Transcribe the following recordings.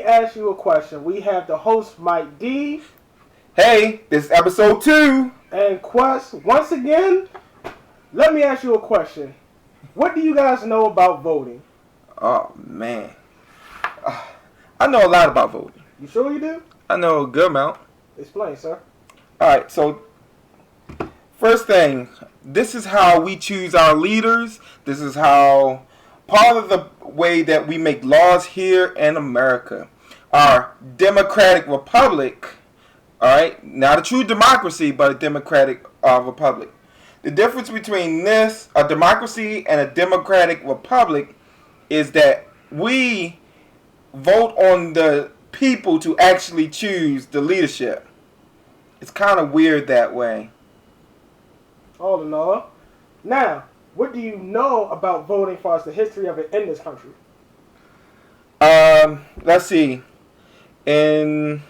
ask you a question. We have the host, Mike D. Hey, this is episode 2. And Quest, once again, let me ask you a question. What do you guys know about voting? Oh, man. I know a lot about voting. You sure you do? I know a good amount. Explain, sir. Alright, so first thing, this is how we choose our leaders. This is how part of the way that we make laws here in America. Our democratic republic, alright, not a true democracy, but a democratic republic. The difference between this, a democracy, and a democratic republic is that we vote on the people to actually choose the leadership. It's kind of weird that way. All in all. Now, what do you know about voting as far as the history of it in this country? Let's see. When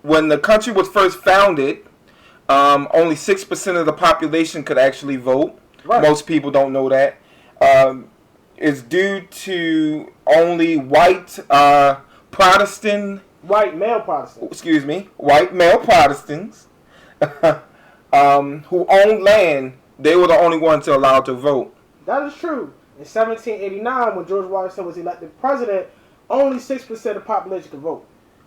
the country was first founded, only 6% of the population could actually vote. Right. Most people don't know that. It's due to only white Protestant. White male Protestants. Excuse me, white male Protestants who owned land. They were the only ones allowed to vote. That is true. In 1789, when George Washington was elected president, only 6% of the population could vote.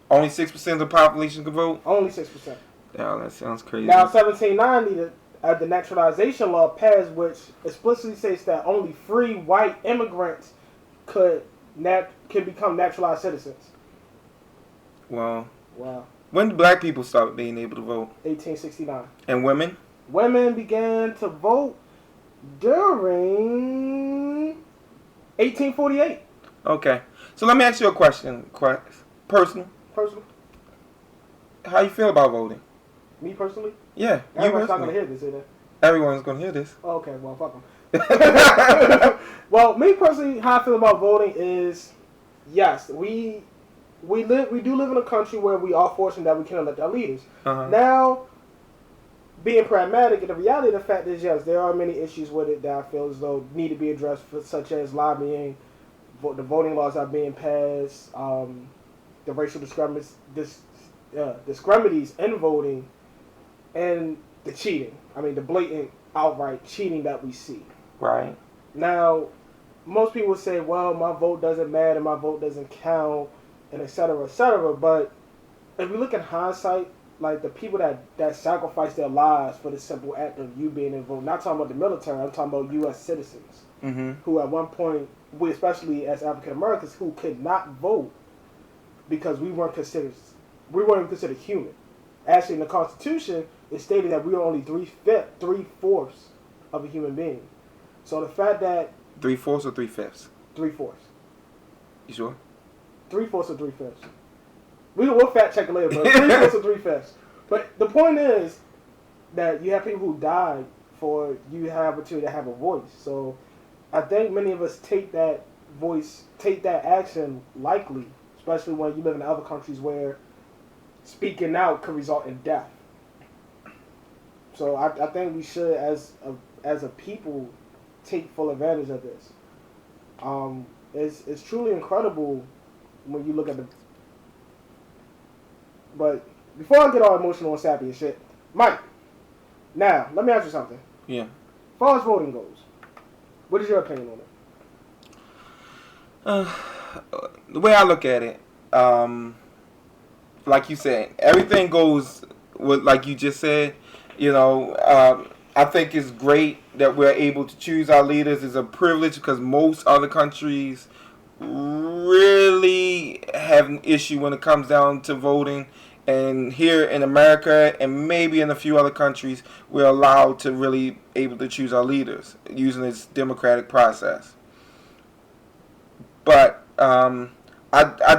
Only 6% of the population could vote? Only 6%. Yeah, that sounds crazy. Now, 1790, the naturalization law passed, which explicitly states that only free white immigrants can become naturalized citizens. Wow. Wow. When did black people start being able to vote? 1869. And women? Women began to vote during 1848. Okay. So let me ask you a question. Personal. How you feel about voting? Me personally? Yeah. Everyone's not going to hear this, is it? Everyone's going to hear this. Oh, okay, well, fuck them. Well, me personally, how I feel about voting is, yes, we do live in a country where we are fortunate that we can elect our leaders. Uh-huh. Now, being pragmatic, and the reality of the fact is, yes, there are many issues with it that I feel as though need to be addressed, such as lobbying, the voting laws are being passed, the racial discriminaties in voting, and the cheating. I mean, the blatant, outright cheating that we see. Right. Now, most people say, well, my vote doesn't matter, my vote doesn't count, and et cetera, but if we look in hindsight, like the people that sacrifice their lives for the simple act of you being involved, not talking about the military, I'm talking about U.S. citizens, who at one point, we especially as African Americans, who could not vote because we weren't considered human. Actually, in the Constitution, it stated that we are only 3/4 of a human being. So the fact that 3/4 or 3/5? 3/4. You sure? 3/4 or 3/5. We'll fact check it later, but 3/4 or 3/5. But the point is that you have people who died for you to have a voice. So I think many of us take that action lightly, especially when you live in other countries where speaking out could result in death. So I think we should, as a people, take full advantage of this. It's truly incredible when you look at the. But before I get all emotional and sappy and shit, Mike, now let me ask you something. Yeah. As far as voting goes, what is your opinion on it? The way I look at it, like you said, everything goes with, like you just said. You know, I think it's great that we're able to choose our leaders. It's a privilege because most other countries really have an issue when it comes down to voting. And here in America and maybe in a few other countries, we're allowed to really able to choose our leaders using this democratic process. But I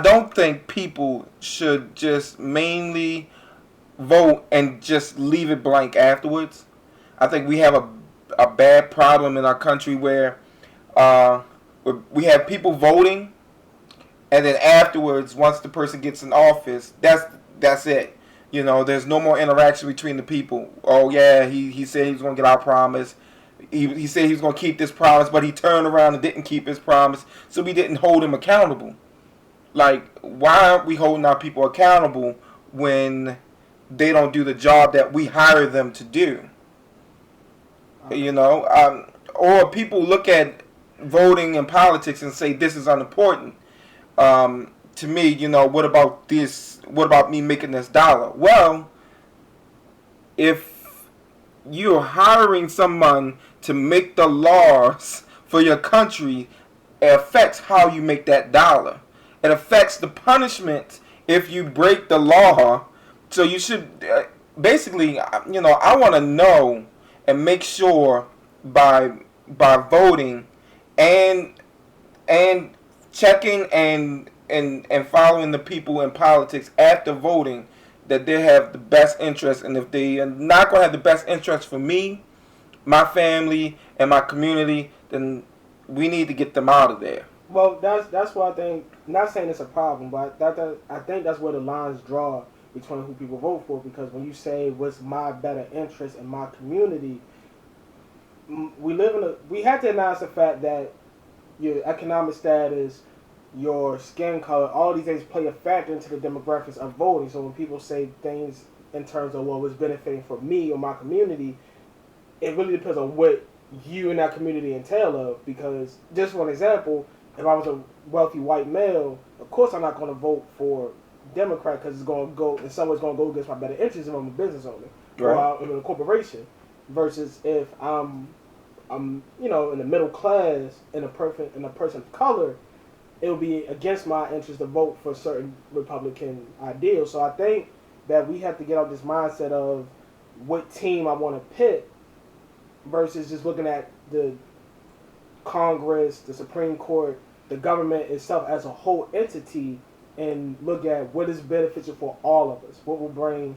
don't think people should just mainly vote and just leave it blank afterwards. I think we have a bad problem in our country where we have people voting, and then afterwards, once the person gets in office, that's it. You know, there's no more interaction between the people. Oh yeah, he said he was gonna get our promise. He said he was gonna keep this promise, but he turned around and didn't keep his promise, so we didn't hold him accountable. Like, why aren't we holding our people accountable when they don't do the job that we hire them to do? You know, or people look at voting and politics and say this is unimportant. To me, you know, what about this? What about me making this dollar? Well, if you're hiring someone to make the laws for your country, it affects how you make that dollar. It affects the punishment if you break the law. So you should basically, you know, I want to know and make sure by voting and and checking and following the people in politics after voting that they have the best interest, and if they are not going to have the best interest for me, my family, and my community, then we need to get them out of there. Well, that's what I think. Not saying it's a problem, but I think that's where the lines draw between who people vote for. Because when you say what's my better interest in my community, we had to announce the fact that your economic status, your skin color, all these things play a factor into the demographics of voting. So when people say things in terms of what was benefiting for me or my community, it really depends on what you and that community entail of. Because just for an example, if I was a wealthy white male, of course I'm not going to vote for Democrat because it's going to go, in some way it's going to go against my better interests if I'm a business owner or I'm in a corporation. Versus if I'm you know, in the middle class and a person of color, it would be against my interest to vote for certain Republican ideals. So I think that we have to get out this mindset of what team I want to pick versus just looking at the Congress, the Supreme Court, the government itself as a whole entity, and look at what is beneficial for all of us, what will bring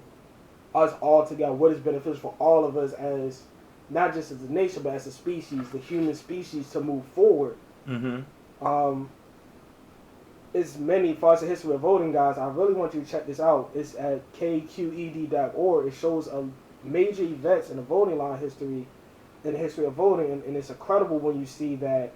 us all together, what is beneficial for all of us as not just as a nation but as a species, the human species, to move forward. It's many, for us, a history of voting, guys. I really want you to check this out. It's at kqed.org. It shows major events in the voting line history, in the history of voting, and it's incredible when you see that,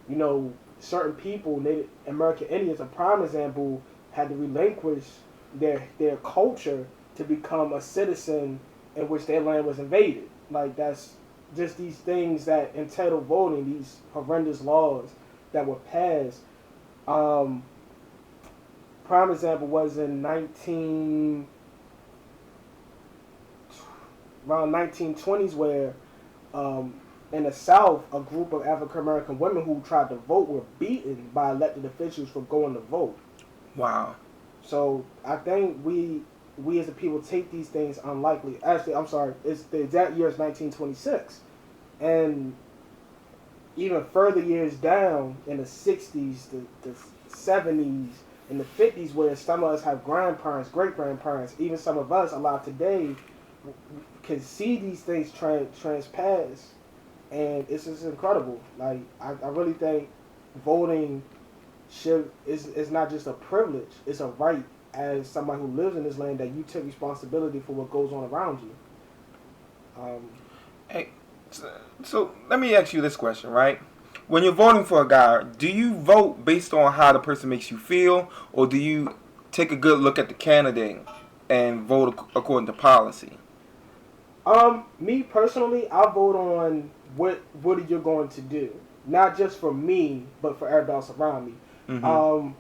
you know, certain people, Native American Indians, a prime example, had to relinquish their culture to become a citizen in which their land was invaded. Like, that's just these things that entitle voting, these horrendous laws that were passed. Prime example was in around 1920s, where in the South, a group of African American women who tried to vote were beaten by elected officials for going to vote. Wow. So I think we as a people take these things unlikely. Actually, I'm sorry, it's the exact year is 1926, and even further years down in the 60s, the 70s, in the 50s, where some of us have grandparents, great-grandparents, even some of us alive today can see these things transpass, and it's just incredible. Like, I really think voting is not just a privilege, it's a right as somebody who lives in this land, that you take responsibility for what goes on around you. Hey, so let me ask you this question, right? When you're voting for a guy, do you vote based on how the person makes you feel, or do you take a good look at the candidate and vote according to policy? Me personally, I vote on what are you going to do, not just for me, but for everybody else around me. Mm-hmm.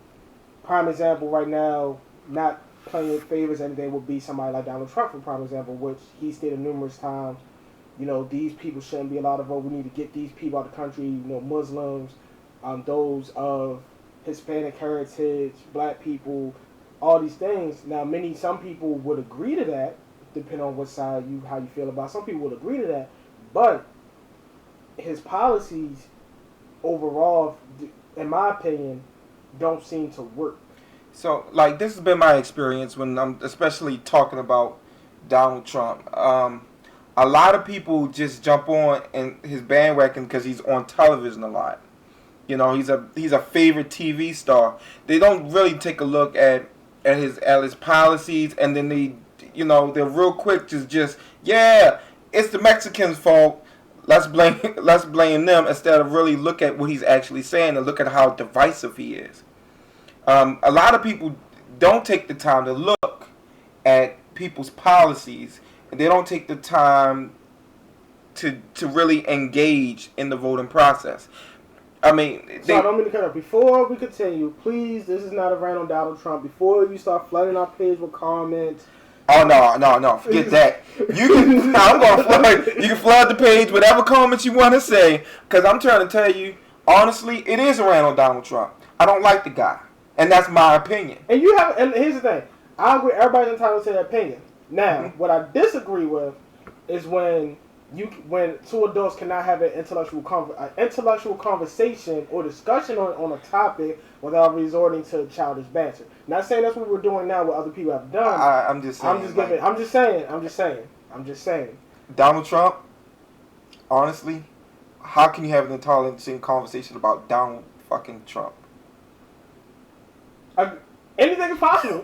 Prime example right now, not playing favors, anything, would be somebody like Donald Trump, for prime example, which he stated numerous times. You know, these people shouldn't be allowed to vote. We need to get these people out of the country. You know, Muslims, those of Hispanic heritage, black people, all these things. Now, some people would agree to that, depending on what side how you feel about. Some people would agree to that, but his policies overall, in my opinion, don't seem to work. So, like, this has been my experience when I'm especially talking about Donald Trump. A lot of people just jump on in his bandwagon because he's on television a lot. You know, he's a favorite TV star. They don't really take a look at his policies, and then they're real quick to just it's the Mexicans' fault. Let's blame them instead of really look at what he's actually saying and look at how divisive he is. A lot of people don't take the time to look at people's policies, and they don't take the time to really engage in the voting process. I mean, so I don't mean to cut up. Before we continue, please, this is not a rant on Donald Trump. Before you start flooding our page with comments. Oh no! Forget that. You can. I'm gonna flood. You can flood the page, whatever comments you want to say, because I'm trying to tell you, honestly, it is a rant on Donald Trump. I don't like the guy, and that's my opinion. And here's the thing. I agree. Everybody's entitled to their opinion. Now, what I disagree with is when two adults cannot have an intellectual conversation or discussion on a topic without resorting to childish banter. Not saying that's what we're doing now, what other people have done. I'm just saying. I'm just saying. Donald Trump, honestly, how can you have an intelligent conversation about Donald fucking Trump? Anything is possible.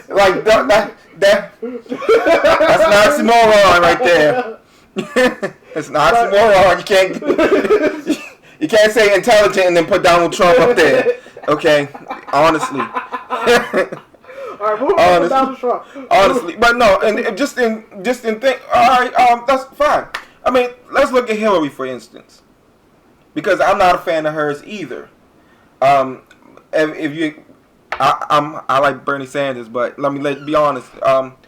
Like that's an oxymoron right there. It's an oxymoron. You can't say intelligent and then put Donald Trump up there. Okay, honestly. All right, moving on to Donald Trump. Honestly, but no, and just in think. All right, that's fine. I mean, let's look at Hillary for instance, because I'm not a fan of hers either. If you, I like Bernie Sanders, but let's be honest.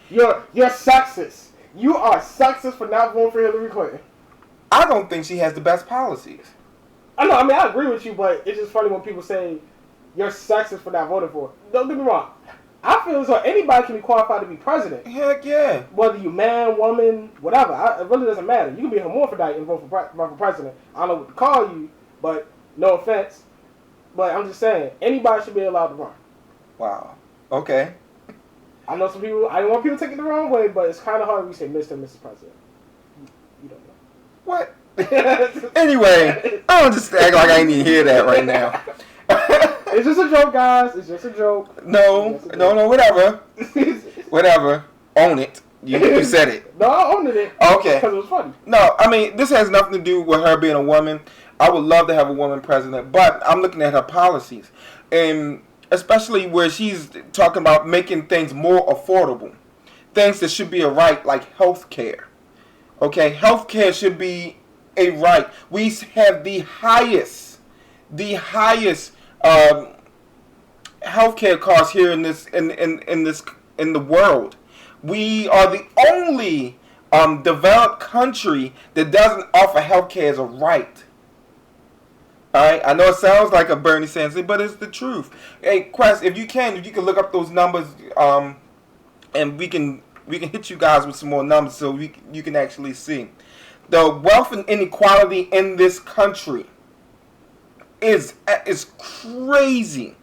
You're sexist. You are sexist for not voting for Hillary Clinton. I don't think she has the best policies. I know. I mean, I agree with you, but it's just funny when people say you're sexist for not voting for her. Don't get me wrong. I feel as though anybody can be qualified to be president. Heck yeah. Whether you man, woman, whatever. It really doesn't matter. You can be a hermaphrodite and vote for president. I don't know what to call you, but no offense. But I'm just saying, anybody should be allowed to run. Wow. Okay. I know some people, I don't want people to take it the wrong way, but it's kind of hard when you say Mr. and Mrs. President. You don't know. What? Anyway, I don't just act like I ain't even hear that right now. It's just a joke, guys. It's just a joke. No, whatever. Whatever. Own it. You said it. No, I owned it. Okay. Because it was funny. No, I mean, this has nothing to do with her being a woman. I would love to have a woman president, but I'm looking at her policies. And especially where she's talking about making things more affordable. Things that should be a right, like health care. Okay? Health care should be a right. We have the highest healthcare costs here in the world. We are the only developed country that doesn't offer healthcare as a right. All right, I know it sounds like a Bernie Sanders, but it's the truth. Hey, Quest, if you can look up those numbers, and we can hit you guys with some more numbers so you can actually see the wealth and inequality in this country is crazy.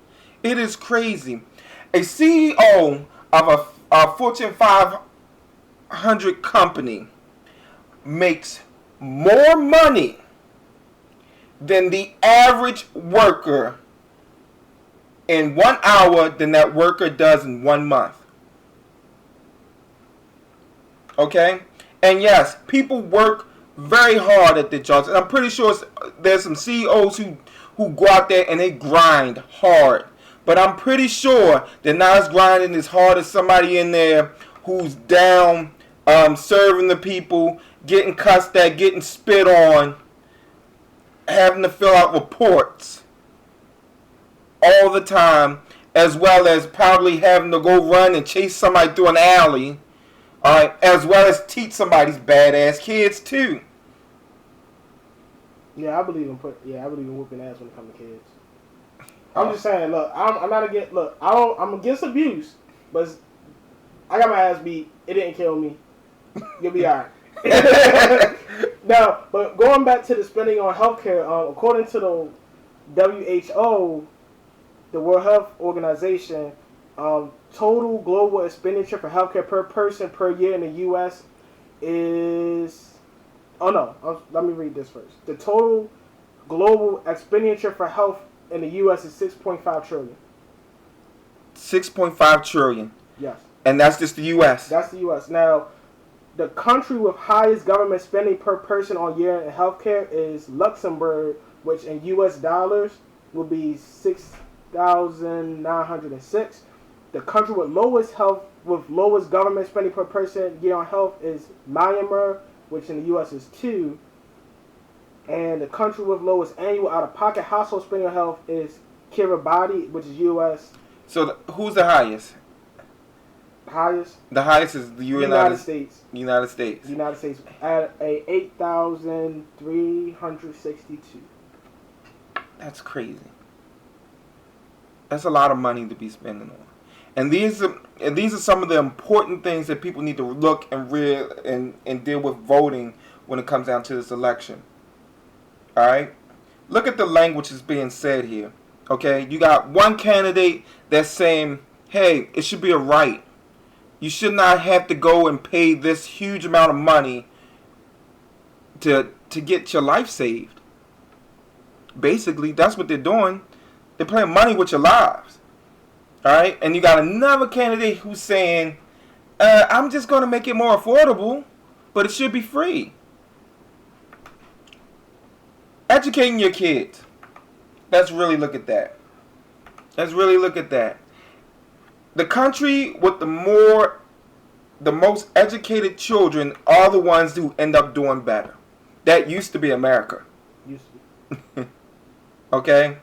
It is crazy. A CEO of a Fortune 500 company makes more money than the average worker in 1 hour than that worker does in 1 month. Okay? And yes, people work very hard at their jobs. And I'm pretty sure there's some CEOs who go out there and they grind hard. But I'm pretty sure they're not as grinding as hard as somebody in there who's down serving the people, getting cussed at, getting spit on, having to fill out reports all the time, as well as probably having to go run and chase somebody through an alley, all right, as well as teach somebody's badass kids too. Yeah, I believe in whooping ass when it comes to kids. I'm just saying, look, I'm not against. Look, I'm against abuse, but I got my ass beat. It didn't kill me. You'll be alright. Now, but going back to the spending on healthcare, according to the WHO, the World Health Organization, total global expenditure for healthcare per person per year in the U.S. is... Oh, no. Let me read this first. The total global expenditure for health in the U.S. is $6.5 trillion. $6.5 trillion. Yes. And that's just the U.S.? That's the U.S. Now, the country with highest government spending per person on year in healthcare is Luxembourg which in U.S. dollars will be 6,906. The country with lowest government spending per person year on health is Myanmar, which in the U.S. is 2. And the country with lowest annual out-of-pocket household spending on health is Kiribati, which is U.S. So who's the highest? Highest? The highest is the United States. United States. United States at a 8,362. That's crazy. That's a lot of money to be spending on. And these are some of the important things that people need to look and deal with voting when it comes down to this election. All right? Look at the language that's being said here. Okay? You got one candidate that's saying, hey, it should be a right. You should not have to go and pay this huge amount of money to get your life saved. Basically, that's what they're doing. They're playing money with your lives. All right? And you got another candidate who's saying, I'm just going to make it more affordable, but it should be free. Educating your kids. Let's really look at that. The country with the most educated children are the ones who end up doing better. That used to be America. Okay?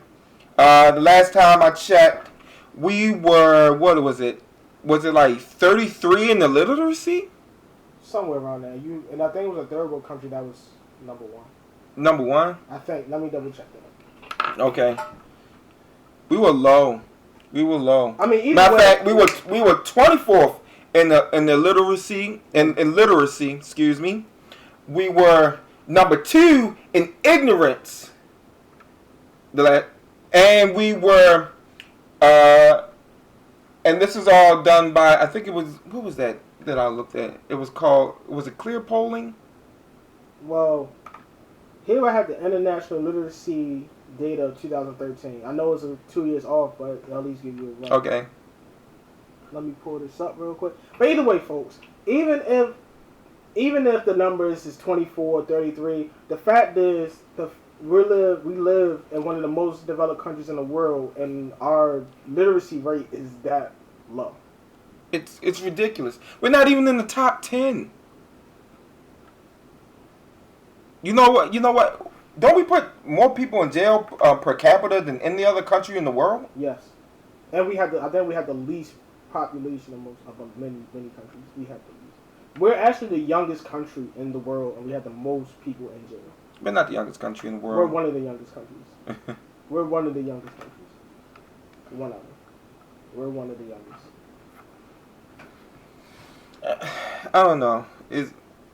The last time I checked, we were, what was it? Was it like 33 in the literacy? Somewhere around there. And I think it was a third world country that was number 1. Number 1? I think. Let me double check that. Okay. We were low. I mean, matter of fact, we were 24th in the literacy in literacy. Excuse me. We were number 2 in ignorance. And we were, and this is all done by, I think it was, what was that I looked at? It was Clear Polling? Well, here I have the International Literacy data of 2013. I know it's 2 years off, but at least give you a run. Okay. Let me pull this up real quick. But either way, folks, even if the numbers is 24, 33, the fact is we live in one of the most developed countries in the world, and our literacy rate is that low. It's ridiculous. We're not even in the top 10. You know what? Don't we put more people in jail per capita than any other country in the world? Yes, and I think we have the least population of many countries. We have the least. We're actually the youngest country in the world, and we have the most people in jail. We're not the youngest country in the world. We're one of the youngest countries. We're one of the youngest countries. One of them. We're one of the youngest. I don't know. It's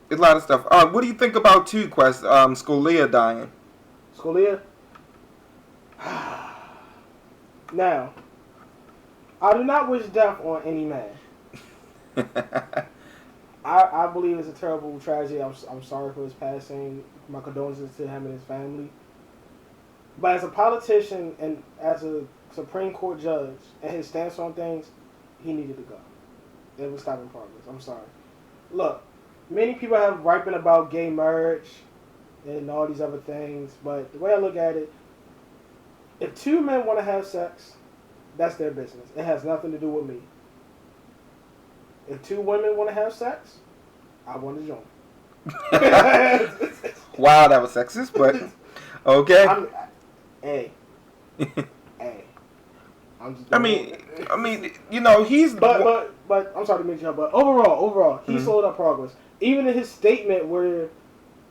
a lot of stuff. What do you think about Quest? Scalia dying. Scalia? Now, I do not wish death on any man. I believe it's a terrible tragedy. I'm sorry for his passing. My condolences to him and his family. But as a politician and as a Supreme Court judge and his stance on things, he needed to go. It was stopping progress. I'm sorry. Look, many people have griping about gay marriage and all these other things, but the way I look at it, if 2 men want to have sex, that's their business. It has nothing to do with me. If 2 women want to have sex, I want to join. Wow, that was sexist, but okay. Hey. I mean, he's. But I'm sorry to mention that, but overall, he slowed up progress. Even in his statement where,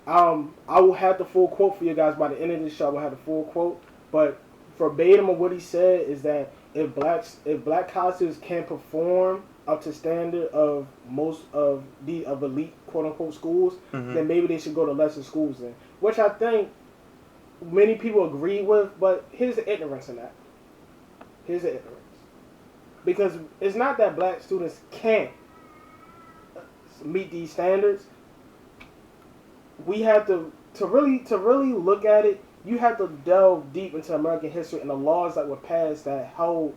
I will have the full quote for you guys by the end of this show. I will have the full quote, but verbatim of what he said is that if black colleges can perform up to standard of most of elite quote unquote schools, then maybe they should go to lesser schools then. Which I think many people agree with, but here's the ignorance in that. Because it's not that black students can't meet these standards. We have to really look at it. You have to delve deep into American history and the laws that were passed that held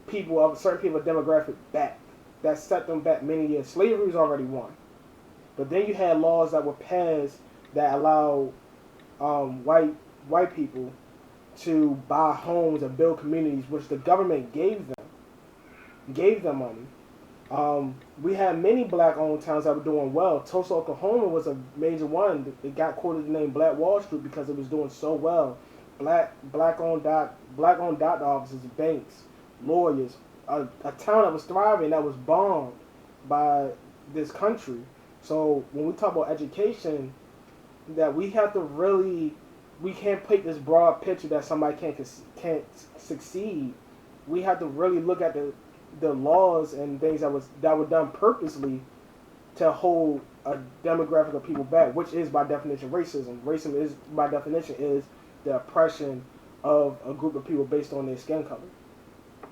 people of certain people demographic back, that set them back many years. Slavery was already won, but then you had laws that were passed that allow white white people to buy homes and build communities, which the government gave them money. We had many black-owned towns that were doing well. Tulsa, Oklahoma was a major one. It got quoted the name Black Wall Street because it was doing so well. Black-owned doctor offices, banks, lawyers, a town that was thriving, that was bombed by this country. So when we talk about education, that we have to really, we can't paint this broad picture that somebody can't succeed. We have to really look at the laws and things that were done purposely to hold a demographic of people back, which is by definition racism. Racism is by definition is the oppression of a group of people based on their skin color.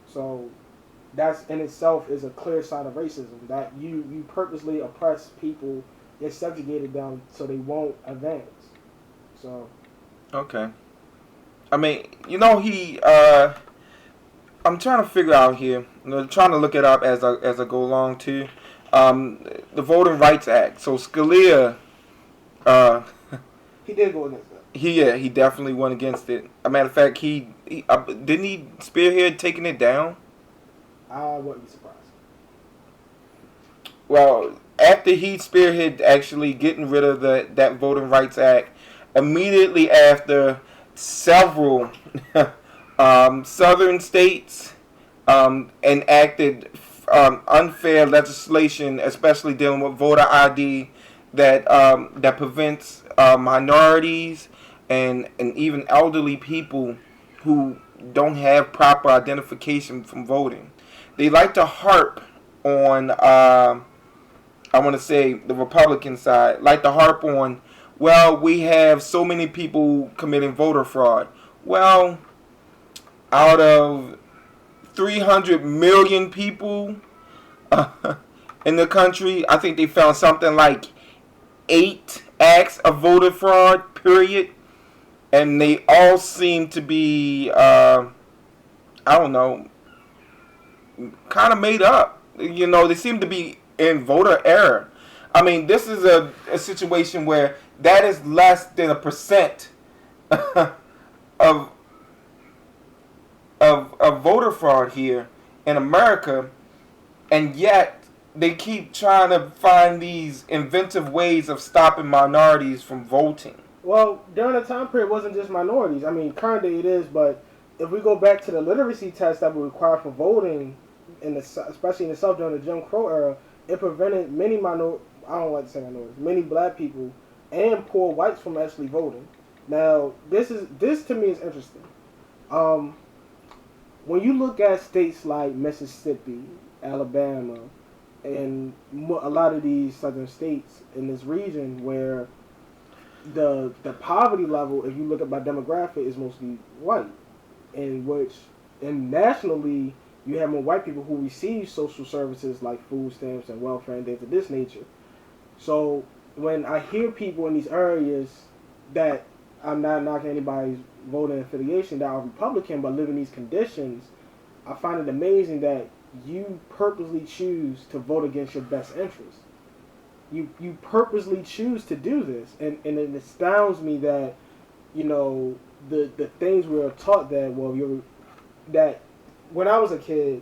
So that's in itself is a clear sign of racism, that you purposely oppress people and subjugated them so they won't advance. So Okay. I mean, I'm trying to figure out here. Trying to look it up as I go along too. The Voting Rights Act. So Scalia, he did go against that. He definitely went against it. A matter of fact, he didn't he spearhead taking it down. I wouldn't be surprised. Well, after he spearheaded actually getting rid of that Voting Rights Act, immediately after several southern states enacted unfair legislation, especially dealing with voter ID, that prevents minorities and even elderly people who don't have proper identification from voting. They like to harp on, I want to say the Republican side, like to harp on, well, we have so many people committing voter fraud. Well, out of 300 million people in the country, I think they found something like 8 acts of voter fraud, period. And they all seem to be, I don't know, kind of made up. They seem to be in voter error. I mean, this is a situation where that is less than 1% of voter fraud here in America, and yet they keep trying to find these inventive ways of stopping minorities from voting. Well, during the time period, it wasn't just minorities. I mean, currently it is, but if we go back to the literacy test that were required for voting, especially in the South during the Jim Crow era, it prevented many many black people and poor whites from actually voting. Now, this to me is interesting. When you look at states like Mississippi, Alabama, and a lot of these southern states in this region where the poverty level, if you look at by demographic, is mostly white, and nationally you have more white people who receive social services like food stamps and welfare and things of this nature. So when I hear people in these areas that, I'm not knocking anybody's voting affiliation, that are Republican but live in these conditions, I find it amazing that you purposely choose to vote against your best interest. You purposely choose to do this, and it astounds me that the things we were taught that when I was a kid,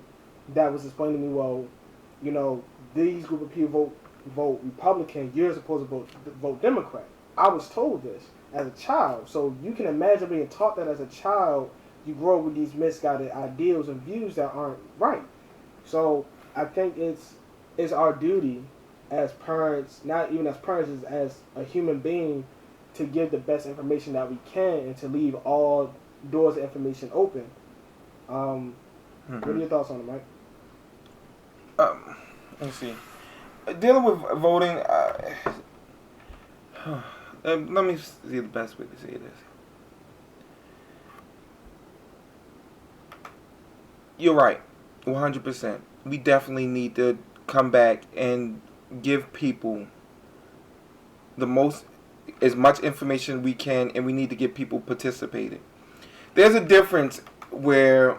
that was explained to me. These group of people vote Republican, you're supposed to vote Democrat. I was told this as a child, so you can imagine being taught that as a child. You grow up with these misguided ideals and views that aren't right. So I think it's our duty as parents, not even as parents, as a human being, to give the best information that we can and to leave all doors of information open. What are your thoughts on it, Mike? Let's see. Dealing with voting, let me see the best way to say this. You're right, 100%. We definitely need to come back and give people as much information we can, and we need to get people participating. There's a difference where,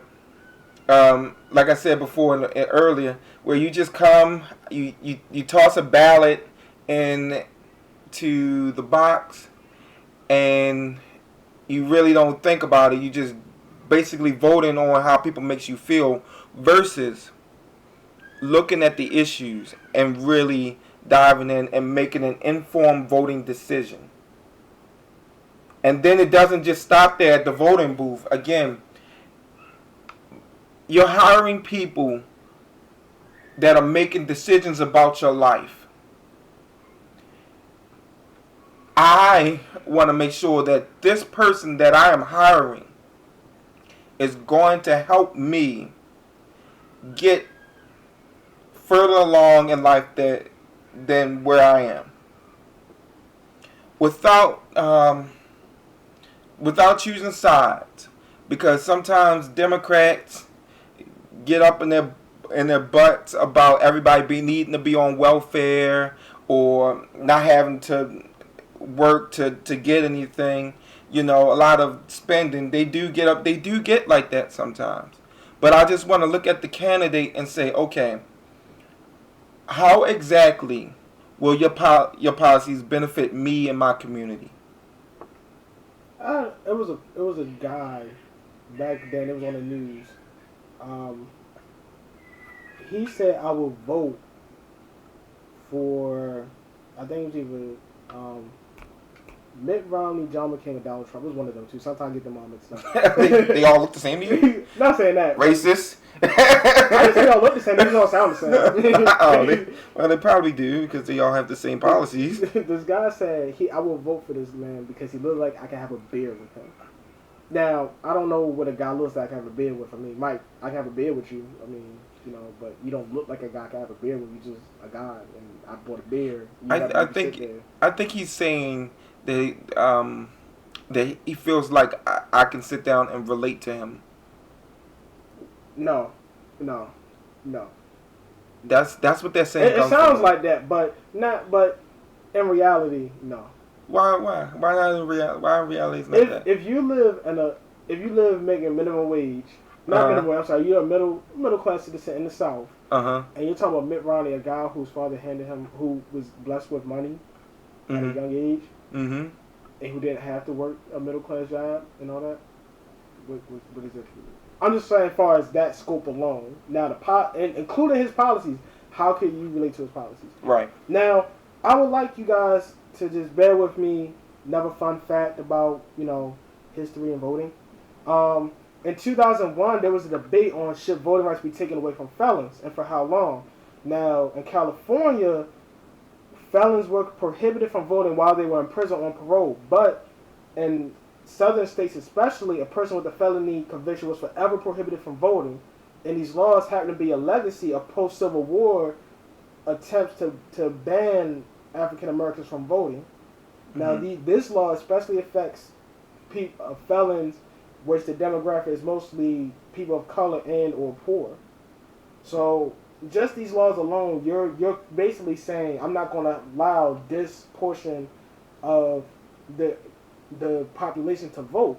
like I said before earlier, where you just come, you toss a ballot into the box, and You really don't think about it. You just basically voting on how people makes you feel versus looking at the issues and really diving in and making an informed voting decision. And then it doesn't just stop there at the voting booth. Again, you're hiring people that are making decisions about your life. I want to make sure that this person that I am hiring is going to help me get further along in life than where I am. Without choosing sides, because sometimes Democrats get up in their butts about everybody needing to be on welfare or not having to work to get anything. A lot of spending. They do get like that sometimes. But I just want to look at the candidate and say, okay, how exactly will your policies benefit me and my community? It was a guy back then. It was on the news. He said, "I will vote for." I think it was either Mitt Romney, John McCain, or Donald Trump. It was one of them two. Sometimes I get them all mixed up. they all look the same to you? Not saying that. Racist? I didn't say they all look the same. They just all sound the same. They probably do because they all have the same policies. This guy said, I will vote for this man because he looks like I can have a beer with him. Now, I don't know what a guy looks like I can have a beer with. I mean, Mike, I can have a beer with you. I mean, but you don't look like a guy I can have a beer with. You just a guy, and I bought a beer. I think he's saying that he feels like I can sit down and relate to him. No. That's what they're saying. It sounds like that, but in reality, no. Why not in reality? Why in reality is not that? If you live making minimum wage, minimum. I'm sorry, you're a middle class citizen in the South. And you're talking about Mitt Romney, a guy whose father handed him, who was blessed with money at a young age, and who didn't have to work a middle class job and all that. What is it? I'm just saying, as far as that scope alone. Now, and including his policies, how can you relate to his policies? Right. Now, I would like you guys to just bear with me. Another fun fact about history and voting. In 2001, there was a debate on should voting rights be taken away from felons and for how long. Now, in California, felons were prohibited from voting while they were in prison on parole, but in southern states especially, a person with a felony conviction was forever prohibited from voting, and these laws happen to be a legacy of post-Civil War attempts to ban African Americans from voting. Now, this law especially affects felons, which the demographic is mostly people of color and or poor. So, just these laws alone, you're basically saying I'm not going to allow this portion of the population to vote.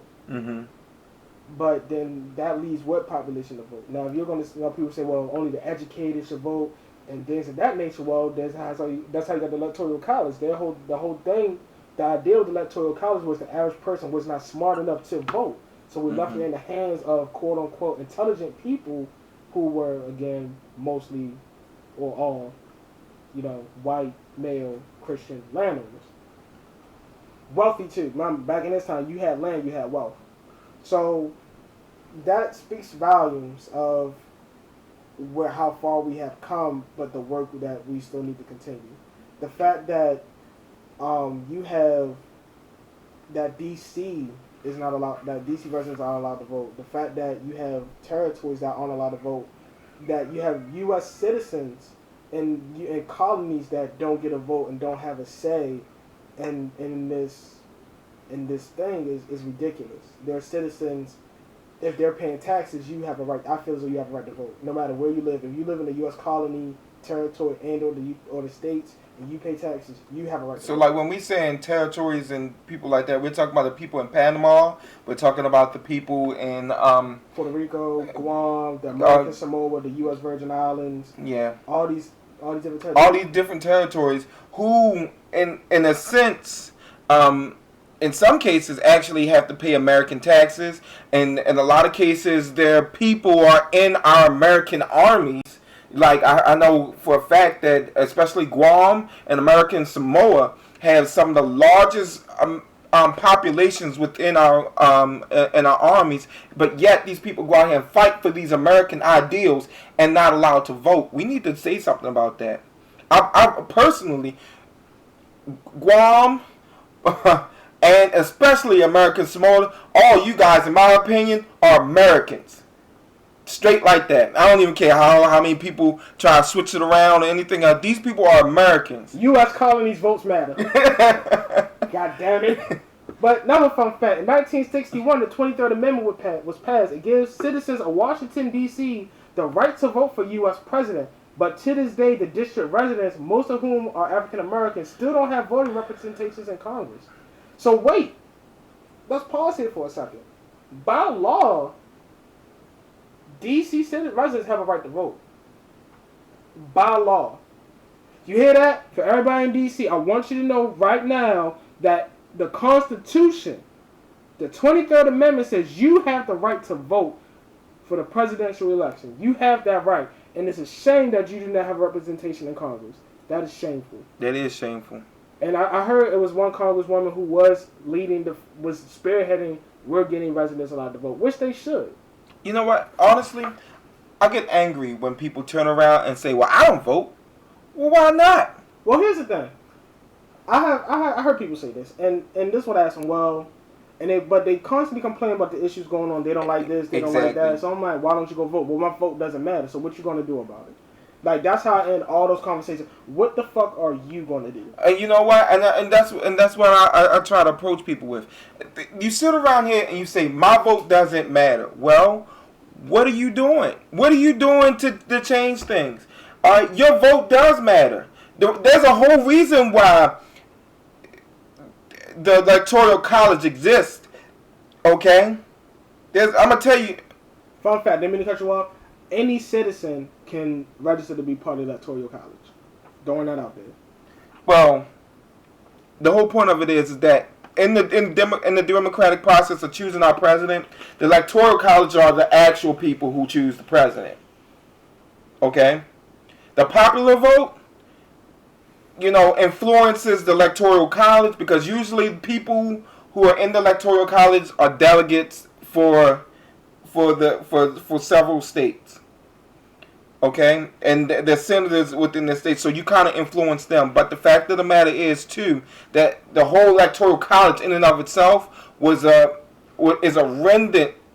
But then that leaves what population to vote? Now, if you're going to, people say, well, only the educated should vote and things of that nature. Well, that's how you got the electoral college. The whole thing, the idea of the electoral college was the average person was not smart enough to vote. So we left it in the hands of quote unquote intelligent people who were, again, mostly or all, white male Christian landowners. Wealthy too. Back in this time, you had land, you had wealth. So that speaks volumes of how far we have come, but the work that we still need to continue. The fact that you have that DC is not allowed, that DC residents aren't allowed to vote. The fact that you have territories that aren't allowed to vote. That you have U.S. citizens in colonies that don't get a vote and don't have a say. And in this thing is ridiculous. Their citizens, if they're paying taxes, you have a right. I feel as though you have a right to vote, no matter where you live. If you live in a U.S. colony, territory, and or the states, and you pay taxes, you have a right. So, like when we saying territories and people like that, we're talking about the people in Panama. We're talking about the people in Puerto Rico, Guam, the American Samoa, the U.S. Virgin Islands. Yeah. All these different territories. All these different territories who, in a sense, in some cases actually have to pay American taxes, and in a lot of cases their people are in our American armies. Like I know for a fact that especially Guam and American Samoa have some of the largest populations within our in our armies, but yet these people go out here and fight for these American ideals and not allowed to vote. We need to say something about that. I personally, Guam, and especially American Samoa, all you guys, in my opinion, are Americans. Straight like that. I don't even care how many people try to switch it around or anything else. These people are Americans. U.S. colonies votes matter. God damn it. But another fun fact. In 1961, the 23rd Amendment was passed. It gives citizens of Washington, D.C. the right to vote for U.S. president. But to this day, the district residents, most of whom are African Americans, still don't have voting representations in Congress. So wait. Let's pause here for a second. By law, D.C. residents have a right to vote. By law. You hear that? For everybody in D.C., I want you to know right now that the Constitution, the 23rd Amendment says you have the right to vote for the presidential election. You have that right. And it's a shame that you do not have representation in Congress. That is shameful. That is shameful. And I heard it was one congresswoman who was was spearheading, we're getting residents allowed to vote, which they should. You know what? Honestly, I get angry when people turn around and say, well, I don't vote. Well, why not? Well, here's the thing. I heard people say this, and this is what I asked them. Well, but they constantly complain about the issues going on. They don't like this, they don't like that. So I'm like, why don't you go vote? Well, my vote doesn't matter. So what you gonna do about it? Like that's how I end all those conversations. What the fuck are you gonna do? And you know what? And that's what I try to approach people with. You sit around here and you say my vote doesn't matter. Well, what are you doing? What are you doing to change things? Your vote does matter. There's a whole reason why the Electoral College exists. Okay? I'm going to tell you. Fun fact, didn't mean to cut you off. Any citizen can register to be part of the Electoral College. Throwing that out there. Well, the whole point of it is that in the democratic process of choosing our president, the Electoral College are the actual people who choose the president. Okay? The popular vote, influences the Electoral College because usually people who are in the Electoral College are delegates for several states. Okay? And they're senators within the state, so you kind of influence them. But the fact of the matter is, too, that the whole Electoral College in and of itself is a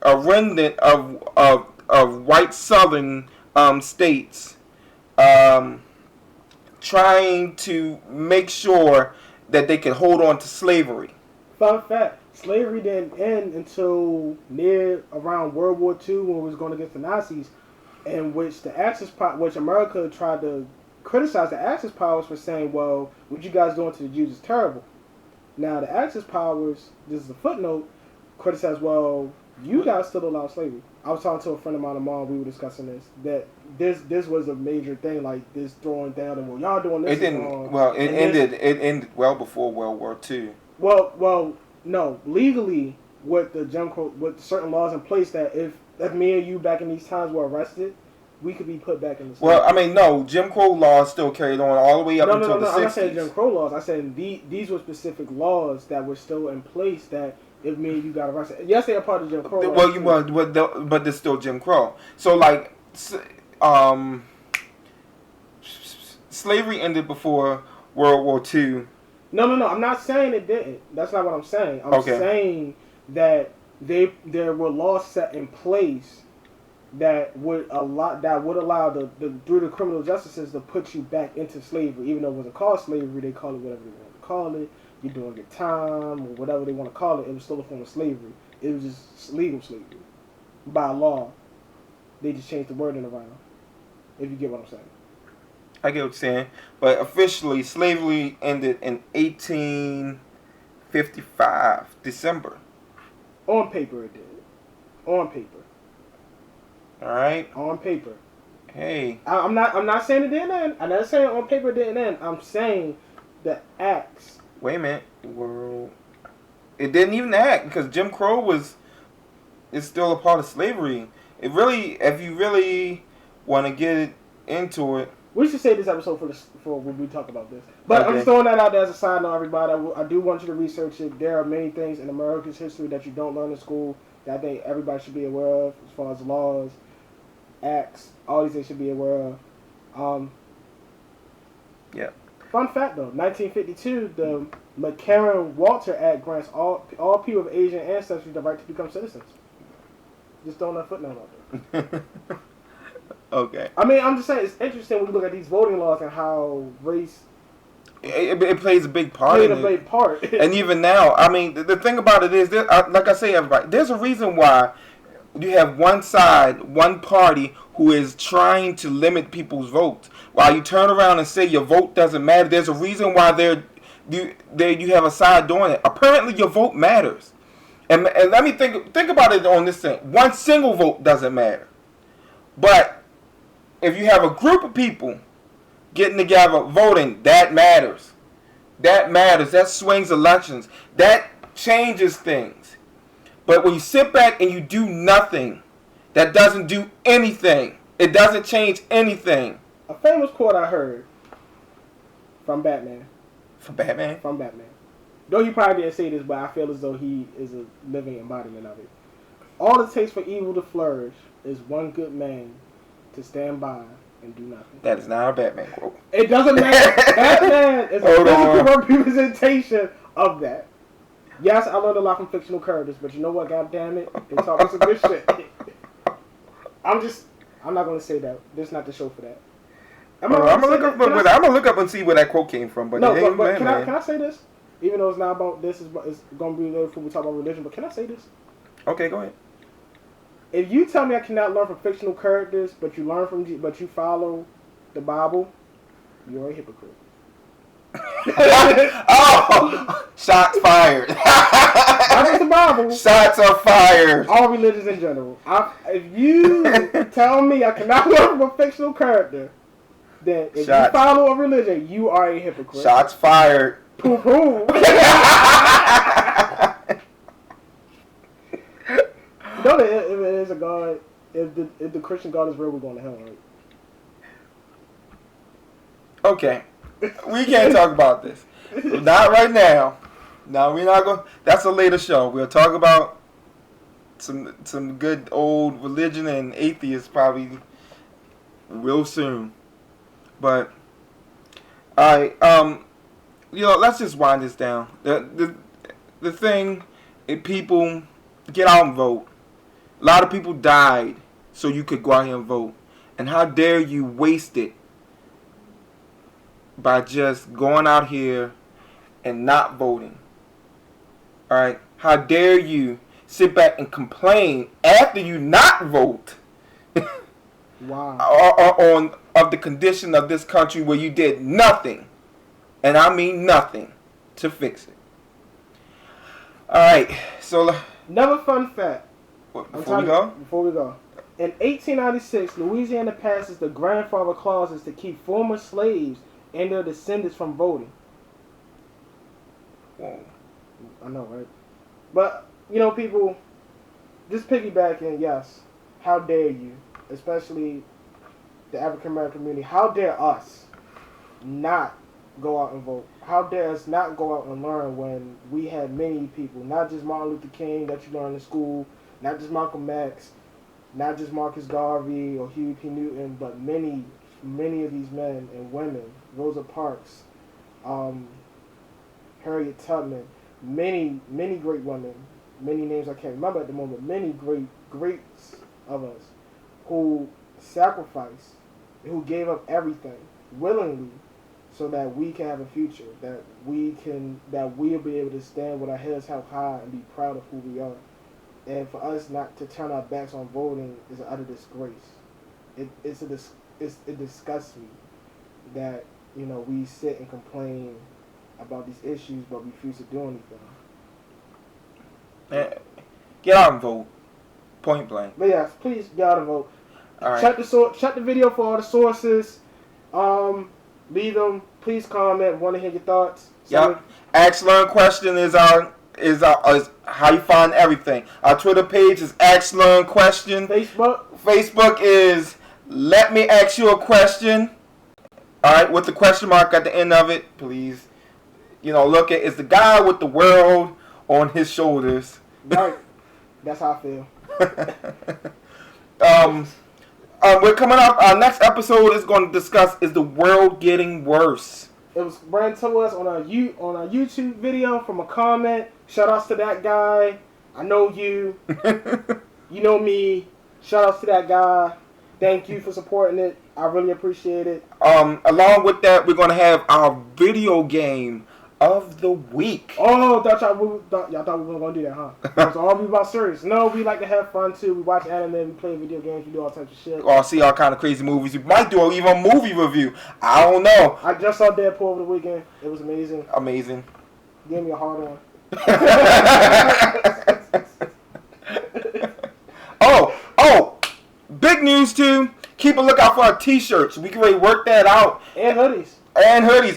remnant of white Southern states trying to make sure that they can hold on to slavery. Fun fact, slavery didn't end until near around World War II when it was going against the Nazis, in which which America tried to criticize the Axis powers for saying, well, what you guys doing to the Jews is terrible. Now the Axis powers, this is a footnote, criticized, well, you guys still allow slavery. I was talking to a friend of mine tomorrow, we were discussing this, that this was a major thing, like this throwing down, and well, y'all doing this. It ended well before World War II. Well, no, legally, with the Jim Crow, with certain laws in place, that if me and you back in these times were arrested, we could be put back in the. Well, I mean, no, Jim Crow laws still carried on all the way up until the 60s. I'm not saying Jim Crow laws. I said these were specific laws that were still in place that if me and you got arrested, yes, they are part of Jim Crow. But there's still Jim Crow. So like, slavery ended before World War II. No. I'm not saying it didn't. That's not what I'm saying. I'm saying that there were laws set in place that would allow through the criminal justice system to put you back into slavery, even though it wasn't called slavery. They call it whatever they want to call it. You're doing your time or whatever they want to call it. It was still a form of slavery. It was just legal slavery by law. They just changed the wording around. If you get what I'm saying. I get what you're saying, but officially slavery ended in 1855, December. On paper it did. On paper. All right. On paper. Hey. I'm not saying it didn't end. I'm not saying on paper it didn't end. I'm saying the acts. Wait a minute. World It didn't even act because Jim Crow is still a part of slavery. It really, if you really want to get into it. We should save this episode for when we talk about this. But Okay. I'm just throwing that out there as a side note, everybody. I do want you to research it. There are many things in America's history that you don't learn in school that I think everybody should be aware of, as far as laws, acts, all these things should be aware of. Yeah. Fun fact though, 1952, the McCarran-Walter Act grants all people of Asian ancestry the right to become citizens. Just throwing that footnote out there. Okay. I mean, I'm just saying, it's interesting when you look at these voting laws and how race It plays a big part played in a it. big part. And even now, I mean, the thing about it is, like I say, everybody, there's a reason why you have one side, one party who is trying to limit people's votes. While you turn around and say your vote doesn't matter, there's a reason why you have a side doing it. Apparently, your vote matters. And let me think about it on this thing. One single vote doesn't matter. But if you have a group of people getting together voting, that matters. That matters. That swings elections. That changes things. But when you sit back and you do nothing, that doesn't do anything. It doesn't change anything. A famous quote I heard from Batman. From Batman? From Batman. Though he probably didn't say this, but I feel as though he is a living embodiment of it. All it takes for evil to flourish is one good man to stand by and do nothing. That is not a Batman quote. It doesn't matter. Batman is a physical representation of that. Yes, I learned a lot from fictional characters, but you know what? God damn it, they talking some good shit. I'm not gonna say that. This is not the show for that. I'm gonna look up and see where that quote came from. But no, but can I say this? Even though it's not about this, it's gonna be later before we talk about religion. But can I say this? Okay, go ahead. If you tell me I cannot learn from fictional characters, but you follow the Bible, you're a hypocrite. Oh, shots fired. Not just the Bible. Shots are fired. All religions in general. If you tell me I cannot learn from a fictional character, then if you follow a religion, you are a hypocrite. Shots fired. Poo poo. Know that if it is a God, if the Christian God is real, we're going to hell, right? Okay. We can't talk about this. Not right now. No, we're not going. That's a later show. We'll talk about some good old religion and atheists probably real soon. But all right, let's just wind this down. The thing, if people get out and vote. A lot of people died so you could go out here and vote. And how dare you waste it by just going out here and not voting. Alright? How dare you sit back and complain after you not vote. Wow. Of the condition of this country where you did nothing. And I mean nothing to fix it. Alright, so another fun fact. Before we go? In 1896, Louisiana passes the grandfather clauses to keep former slaves and their descendants from voting. Whoa. I know, right? But, people, just piggybacking, yes, how dare you, especially the African American community, how dare us not go out and vote? How dare us not go out and learn when we had many people, not just Martin Luther King that you learn in school, not just Malcolm X, not just Marcus Garvey or Huey P. Newton, but many, many of these men and women, Rosa Parks, Harriet Tubman, many, many great women, many names I can't remember at the moment, many greats of us who sacrificed, who gave up everything willingly so that we can have a future, that we'll be able to stand with our heads held high and be proud of who we are. And for us not to turn our backs on voting is an utter disgrace. It disgusts me that we sit and complain about these issues but refuse to do anything. Get out and vote. Point blank. But yes, please get out and vote. All right. Check the video for all the sources. Leave them. Please comment. Want to hear your thoughts. Yep. Ask Learn Question is our is how you find everything. Our Twitter page is Ask Learn Question. Facebook is Let Me Ask You a Question. All right, with the question mark at the end of it, please. Look at it's the guy with the world on his shoulders. Right. That's how I feel. We're coming up. Our next episode is going to discuss is the world getting worse. It was ran to us on a YouTube video from a comment. Shout outs to that guy. I know you. You know me. Shout outs to that guy. Thank you for supporting it. I really appreciate it. Along with that, we're going to have our video game of the week. Oh, y'all thought we were going to do that, huh? It was all about serious. No, we like to have fun too. We watch anime, we play video games, we do all types of shit. Or see all kind of crazy movies. We might do even a movie review. I don't know. I just saw Deadpool over the weekend. It was amazing. Amazing. Gave me a hard one. Oh, big news too. Keep a lookout for our t-shirts. We can really work that out. And hoodies.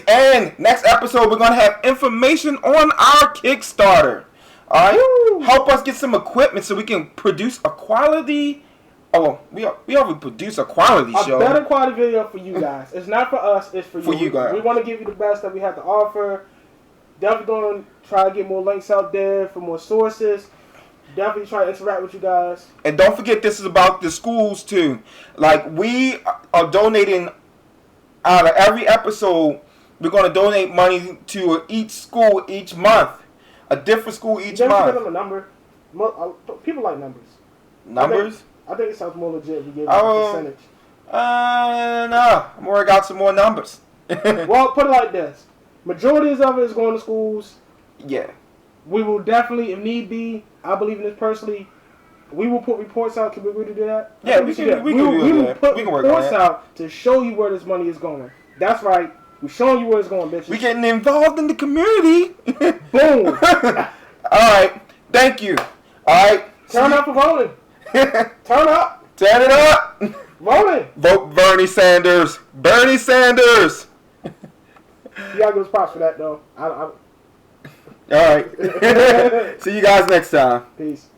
And next episode, we're going to have information on our Kickstarter. All right? Woo. Help us get some equipment so we can produce a quality... Oh, we already produce a quality show. A better quality video for you guys. It's not for us, it's for you. For you guys. We want to give you the best that we have to offer. Definitely going to try to get more links out there for more sources. Definitely try to interact with you guys. And don't forget, this is about the schools, too. Like, we are donating... Out of every episode, we're going to donate money to each school each month. A different school each month. Give them a number. People like numbers. Numbers? I think it sounds more legit if you give them a percentage. No. I'm working out some more numbers. Well, put it like this. Majority of it is going to schools. Yeah. We will definitely, if need be, I believe in this personally, we will put reports out. Can we really do that? Yeah, we can put reports out to show you where this money is going. That's right. We're showing you where it's going, bitches. We're getting involved in the community. Boom. All right. Thank you. All right. Turn up for voting. Turn up. Turn it up. Voting. Vote Bernie Sanders. Bernie Sanders. You gotta give us props for that, though. All right. See you guys next time. Peace.